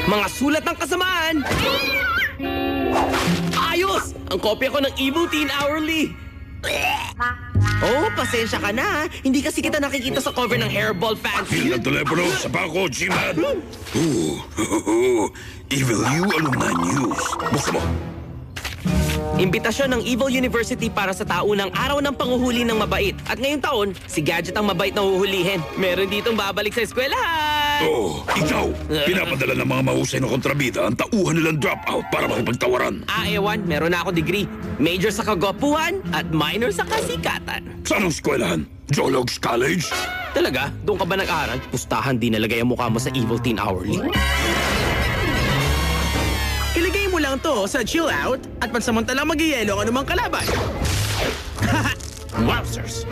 Mga sulat ng kasamaan! Ayos! Ang kopya ko ng Evil Teen Hourly! Oh, pasensya ka na. Hindi kasi kita nakikita sa cover ng Hairball Fancy. Bilang telepono sa bako, G-Man. Evil U Alumni News. Buksan mo. Imbitasyon ng Evil University para sa taunang araw ng panguhuli ng mabait. At ngayong taon, si Gadget ang mabait na huhulihin. Meron ditong babalik sa eskwelahan! Oh, ikaw. Pinapadala ng mga mahusay na kontrabida ang tauhan nilang dropout para makipagtawaran. Ewan, meron na ako degree. Major sa kagwapuhan at minor sa kasikatan. Sa anong eskwelahan? Jologs College? Talaga? Doon ka ba nag-aral? Pustahan di nalagay ang mukha mo sa Evil Teen Hourly. Ilagay mo lang to sa chill out at pansamantalang mag-ielo ang anumang kalaban. Wowzers!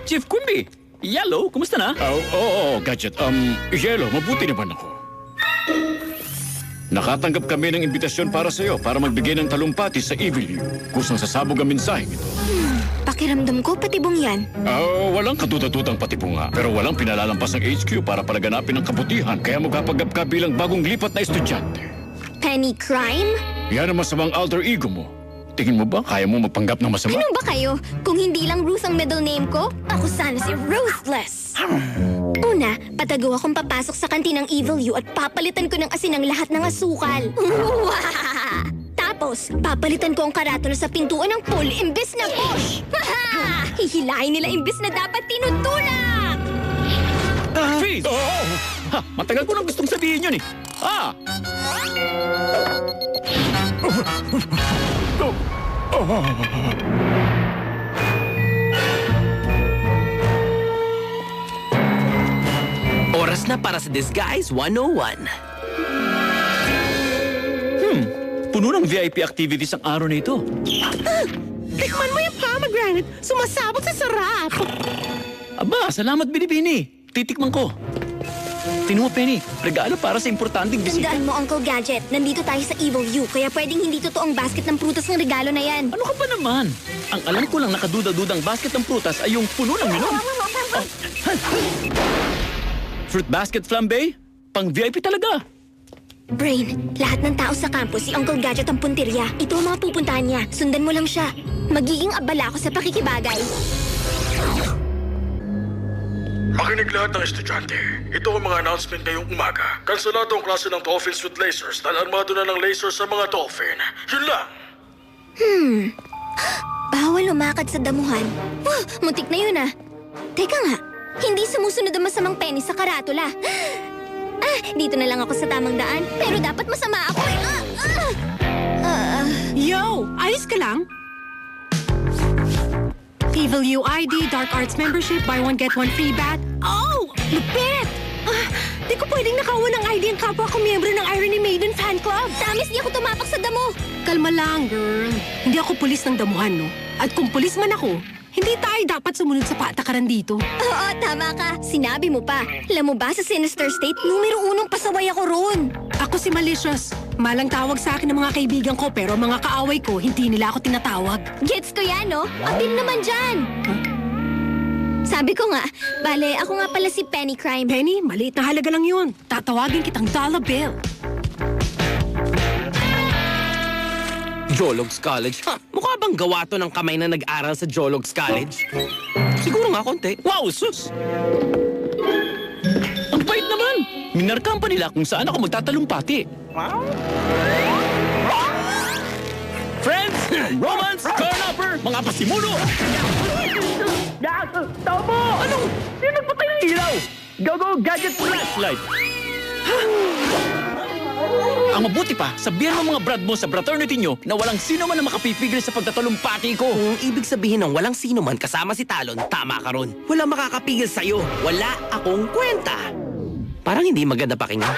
Chief Quimby! Yellow, kumusta na? Oo, Gadget. Yellow, mabuti naman ako. Nakatanggap kami ng imbitasyon para sa'yo para magbigay ng talumpati sa Evil U. Kusang sasabog ang mensaheng ito. Pakiramdam ko patibong yan. Walang katututang patibunga, pero walang pinalalampas ng HQ para palaganapin ang kabutihan, kaya magpapanggap ka bilang bagong lipat na estudyante. Penny crime? Yan ang masamang alter ego mo. Tingin mo ba kaya mo magpanggap ng masama? Ano ba kayo? Kung hindi lang Ruth ang middle name ko, ako sana si Ruthless. Una, patago akong papasok sa kantinang Evil U at papalitan ko ng asin ang lahat ng asukal. Tapos, papalitan ko ang karatula sa pintuan ng pool imbes na push. Hihilahin nila imbes na dapat tinutulak. Freeze! Ha, matagal ko nang gustong sabihin yun eh. Oras na para sa Disguise 101. Puno ng VIP activities ang araw na ito. Tikman mo yung pomegranate. Sumasabog sa sarap. Aba, salamat Binibini. Titikman ko. Tingnan mo, Penny. Regalo para sa importanteng bisita. Tandaan mo, Uncle Gadget. Nandito tayo sa Evil U, kaya pwedeng hindi totoong basket ng prutas ng regalo na yan. Ano ka ba naman? Ang alam ko lang nakaduda-dudang basket ng prutas ay yung puno ng melon. Fruit basket flambe? Pang VIP talaga. Brain, lahat ng tao sa campus, si Uncle Gadget ang puntirya. Ito ang mga pupuntahan niya. Sundan mo lang siya. Magiging abala ako sa pakikibagay. Makinig lahat ng estudyante. Ito ang mga announcement ngayong umaga. Kanselado ang klase ng Dolphins with Lasers dahil armado na ng lasers sa mga dolphin. Yun lang! Bawal lumakad sa damuhan. Muntik na yun ah. Teka nga, hindi sumusunod ang masamang penny sa karatula. Dito na lang ako sa tamang daan. Pero dapat masama ako eh. Yo! Ayos ka lang? Evil U ID, Dark Arts Membership, buy one get one free bat. Oh! Lupit! Di ko pwedeng nakawan ng ID ang kapwa ko miyembro ng Irony Maiden Fan Club. Tamis, di ako tumapak sa damo. Kalma lang, girl. Hindi ako pulis ng damuhan, no? At kung pulis man ako, hindi tayo dapat sumunod sa patakaran dito. Oo, tama ka. Sinabi mo pa. Alam mo ba, sa Sinister State, numero 1 pasaway ako roon. Ako si Malicious. Malang tawag sa akin ng mga kaibigan ko, pero mga kaaway ko, hindi nila ako tinatawag. Gets ko yan, no? Apil naman dyan. Sabi ko nga, bale, ako nga pala si Penny Crime. Penny, maliit na halaga lang yun. Tatawagin kitang dollar bill. Jologs College? Mukha bang gawa to ng kamay na nag-aral sa Jologs College? Siguro nga konti. Wow, sus! Ang bait naman! Minarkahan pa nila kung saan ako magtatalumpati. Friends! Romance! Carnapper! Mga pasimuno! Tama! Ano? Sino nagpatay ng ilaw? Go-go gadget flashlight! Ang mabuti pa, sabihan mo mga brad mo sa fraternity nyo na walang sino man na makapipigil sa pagtatalumpati ko. Kung ibig sabihin ng walang sino man kasama si Talon, tama ka ron. Walang makakapigil sa'yo. Wala akong kwenta. Parang hindi maganda pakinggan.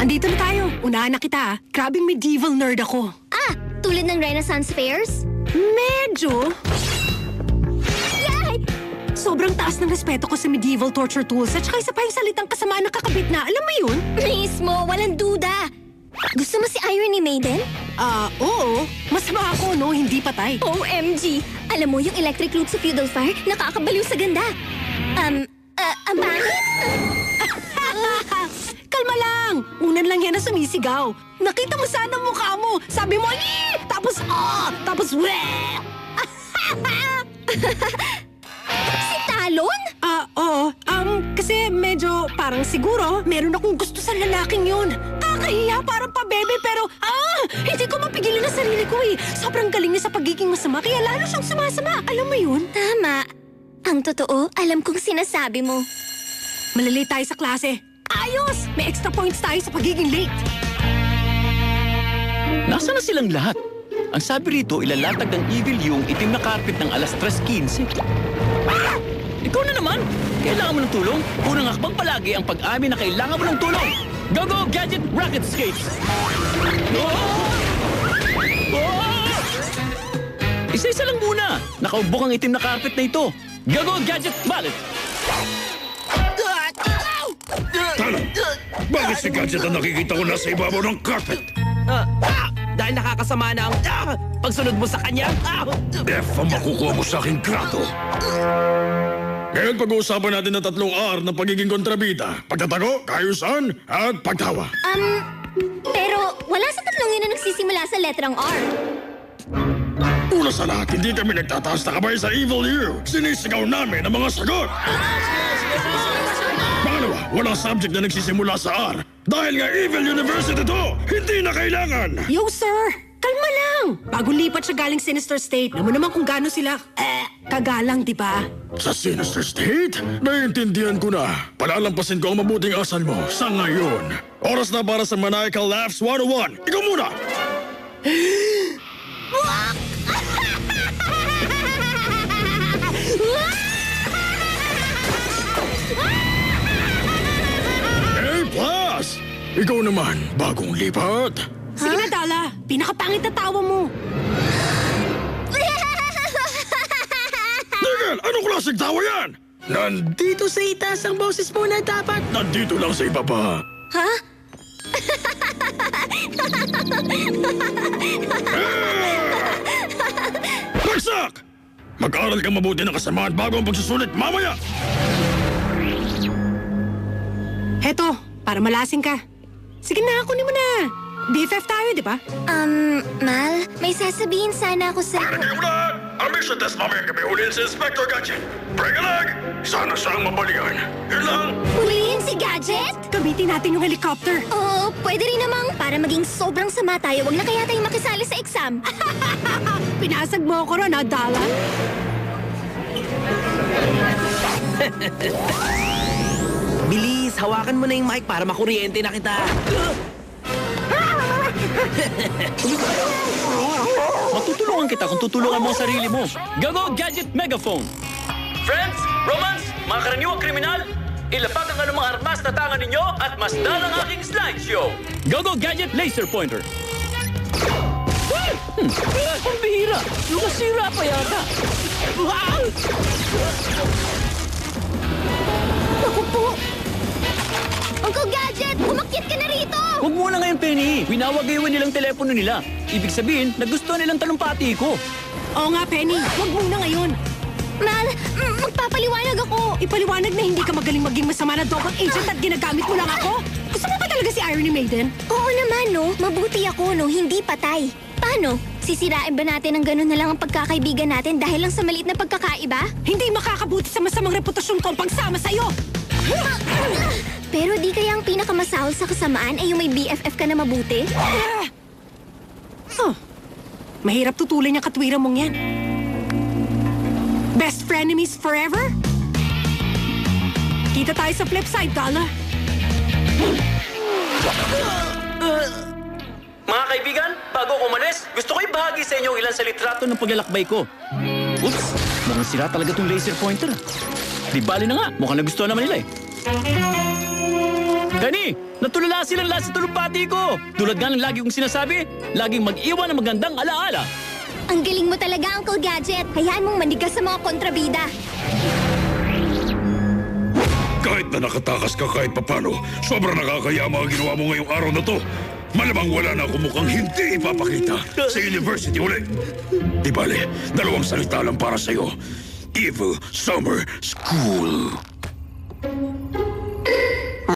Andito na tayo. Unahan na kita, ah. Grabing medieval nerd ako. Tulad ng Renaissance fairs? Medyo. Yay! Sobrang taas ng respeto ko sa medieval torture tools at saka isa pa yung salitang kasamaan ng kakabit na, alam mo yun? Mismo, walang duda. Gusto mo si Irony Maiden? Oo. Masama ako, no? Hindi patay. OMG! Alam mo, yung electric loop sa feudal fire, nakakabaliw sa ganda. Ang pangit? Kalma lang! Unan lang yan na sumisigaw. Nakita mo sana ang mukha mo. Sabi mo, "Ee!" Tapos, tapos, weh! Si Talon? Oo. Kasi medyo parang siguro meron akong gusto sa lalaking yun. Kakahiya, parang pa-bebe, pero hindi ko mapigilan ang sarili ko eh. Sobrang galing niya sa pagiging masama, kaya lalo siyang sumasama. Alam mo yun? Tama. Ang totoo, alam kong sinasabi mo. Malalate tayo sa klase. Ayos! May extra points tayo sa pagiging late. Nasaan na silang lahat? Ang sabi rito, ilalatag ng Evil yung itim na carpet ng alas 3:15. Ikaw na naman! Kailangan mo ng tulong? Unang hakbang palagi ang pag-amin na kailangan mo ng tulong! Go Gadget Rocket Skates! Isa-isa lang muna! Nakaubok ang itim na carpet na ito! Go Gadget Mallet! Talon! Bakit si Gadget ang nakikita ko nasa ibabaw ng carpet? Dahil nakakasama na ang pagsunod mo sa kanya. F ang makukuha mo sa aking grado. Ngayon pag-uusapan natin ang 3 R ng pagiging kontrabida. Pagtatago, kaayusan, at pagtawa. Pero wala sa tatlong yun na nagsisimula sa letrang R. Una sa lahat, hindi kami nagtataas na kamay sa Evil U. Sinisigaw namin ang mga sagot. Pangalawa, walang subject na nagsisimula sa R. Dahil nga Evil University to, hindi na kailangan. Yo, sir! Kalma lang! Bagong lipat siya galing Sinister State. Alam mo naman kung gaano sila, kagalang, di ba? Sa Sinister State? Naiintindihan ko na. Palalampasin ko ang mabuting asal mo sa ngayon. Oras na para sa Maniacal Laughs 101. Ikaw muna! A+! Ikaw naman, bagong lipat. Sige na, Dala. Pinakapangit na tawa mo. Tigil! Anong klaseng tawa yan? Dito sa itaas ang boses mo na dapat. Nandito lang sa ibaba. Ha? Bagsak! Mag-aral kang mabuti ng kasamaan bago ang pagsusulit mamaya! Heto, para malasing ka. Sige na, kunin mo na. BFF tayo, di ba? Mal, may sasabihin sana ako sa... Para kayong lahat! Ang mission test mamayang gabi ulin si Inspector Gadget. Break a leg! Sana siyang mabalian. Yun lang! Hulihin si Gadget? Gamitin natin yung helicopter. Oo, pwede rin namang para maging sobrang sama tayo, wag na kaya tayong makisali sa exam. Pinasag mo ako ron, Dala. Bilis, hawakan mo na yung mic para makuryente na kita. Matutulungan kita kung tutulungan mo ang sarili mo. Go Gadget Megaphone! Friends, Romans, mga karaniwang kriminal, ilapag ang anumang armas na tangan ninyo at masdan ang aking slideshow. Go Gadget Laser Pointer! Ang bihira! Yung kasira pa yata! Wow! Naku po! Uncle Gadget, umakyat ka na rito! Huwag muna ngayon, Penny. Winawagaywin nilang telepono nila. Ibig sabihin, nagustuhan nilang talumpati ko. Oo nga, Penny. Huwag muna ngayon. Mal, magpapaliwanag ako! Ipaliwanag na hindi ka magaling maging masama na double agent at ginagamit mo lang ako? Gusto mo ba talaga si Irony Maiden? Oo naman, no? Mabuti ako, no? Hindi patay. Paano? Sisirain ba natin ang ganun na lang ang pagkakaibigan natin dahil lang sa maliit na pagkakaiba? Hindi makakabuti sa masamang reputasyon ko ang pagsama sa'yo! Pero di kaya ang pinakamasahol sa kasamaan ay yung may BFF ka na mabuti? Mahirap tutulin yung katwiran mong yan. Best frenemies forever? Kita tayo sa flip side, Dala. Mga kaibigan, bago ako umalis, gusto ko ibahagi sa inyo ilan sa litrato ng paglalakbay ko. Oops, mukhang sira talaga tong laser pointer. Di bali na nga, mukhang nagustuhan naman nila eh. Dani, natulala silang lahat sa tulumpati ko. Tulad nga ng lagi kong sinasabi, laging mag-iwan ng magandang alaala. Ang galing mo talaga, Uncle Gadget. Hayaan mong manigas sa mga kontrabida. Kahit na nakatakas ka kahit papano, sobrang nakakaya ang mga ginawa mo ngayong araw na to. Malamang wala na ako mukhang hindi ipapakita sa university ulit. Di bale, 2 salita lang para sa'yo. Evil Summer School.